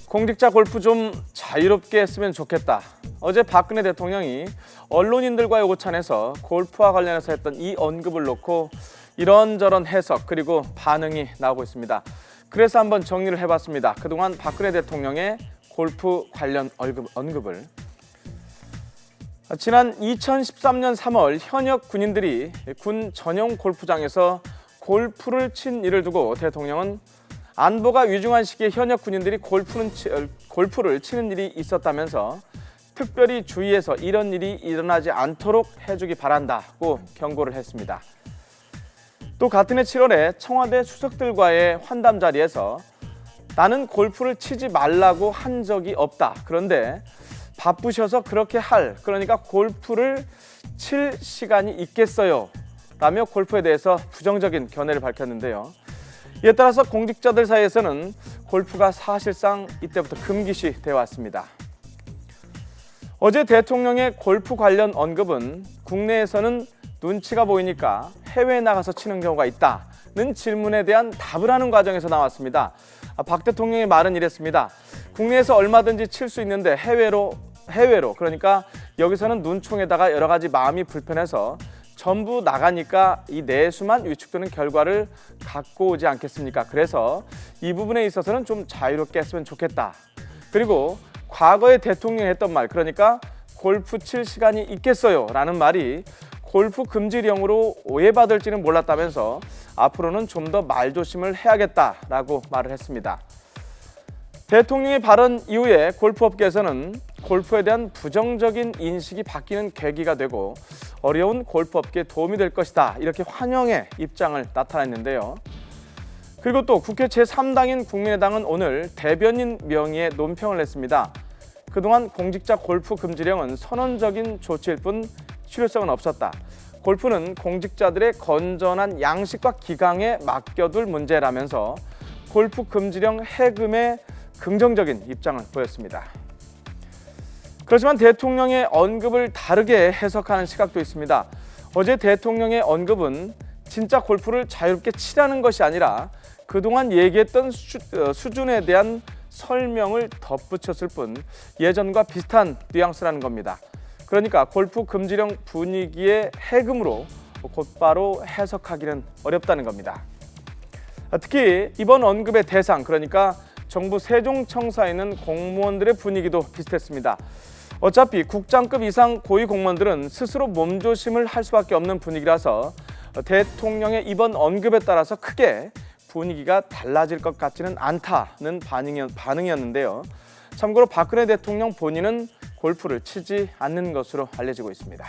공직자 골프 좀 자유롭게 했으면 좋겠다. 어제 박근혜 대통령이 언론인들과의 오찬에서 골프와 관련해서 했던 이 언급을 놓고 이런저런 해석 그리고 반응이 나오고 있습니다. 그래서 한번 정리를 해봤습니다. 그동안 박근혜 대통령의 골프 관련 언급을. 지난 2013년 3월 현역 군인들이 군 전용 골프장에서 골프를 친 일을 두고 대통령은 안보가 위중한 시기에 현역 군인들이 골프를 치는 일이 있었다면서 특별히 주의해서 이런 일이 일어나지 않도록 해주기 바란다고 경고를 했습니다. 또 같은 해 7월에 청와대 수석들과의 환담 자리에서 나는 골프를 치지 말라고 한 적이 없다. 그런데 바쁘셔서 그렇게 그러니까 골프를 칠 시간이 있겠어요. 라며 골프에 대해서 부정적인 견해를 밝혔는데요. 이에 따라서 공직자들 사이에서는 골프가 사실상 이때부터 금기시 되어 왔습니다. 어제 대통령의 골프 관련 언급은 국내에서는 눈치가 보이니까 해외에 나가서 치는 경우가 있다는 질문에 대한 답을 하는 과정에서 나왔습니다. 박 대통령의 말은 이랬습니다. 국내에서 얼마든지 칠 수 있는데 해외로 그러니까 여기서는 눈총에다가 여러 가지 마음이 불편해서 전부 나가니까 이 내수만 위축되는 결과를 갖고 오지 않겠습니까? 그래서 이 부분에 있어서는 좀 자유롭게 했으면 좋겠다. 그리고 과거에 대통령이 했던 말, 그러니까 골프 칠 시간이 있겠어요 라는 말이 골프 금지령으로 오해받을지는 몰랐다면서 앞으로는 좀 더 말조심을 해야겠다라고 말을 했습니다. 대통령의 발언 이후에 골프업계에서는 골프에 대한 부정적인 인식이 바뀌는 계기가 되고 어려운 골프업계에 도움이 될 것이다. 이렇게 환영의 입장을 나타냈는데요. 그리고 또 국회 제3당인 국민의당은 오늘 대변인 명의의 논평을 냈습니다. 그동안 공직자 골프 금지령은 선언적인 조치일 뿐 실효성은 없었다. 골프는 공직자들의 건전한 양식과 기강에 맡겨둘 문제라면서 골프 금지령 해금에 긍정적인 입장을 보였습니다. 그렇지만 대통령의 언급을 다르게 해석하는 시각도 있습니다. 어제 대통령의 언급은 진짜 골프를 자유롭게 치라는 것이 아니라 그동안 얘기했던 수준에 대한 설명을 덧붙였을 뿐 예전과 비슷한 뉘앙스라는 겁니다. 그러니까 골프 금지령 분위기의 해금으로 곧바로 해석하기는 어렵다는 겁니다. 특히 이번 언급의 대상, 그러니까 정부 세종청사에 있는 공무원들의 분위기도 비슷했습니다. 어차피 국장급 이상 고위 공무원들은 스스로 몸조심을 할 수밖에 없는 분위기라서 대통령의 이번 언급에 따라서 크게 분위기가 달라질 것 같지는 않다는 반응이었는데요. 참고로 박근혜 대통령 본인은 골프를 치지 않는 것으로 알려지고 있습니다.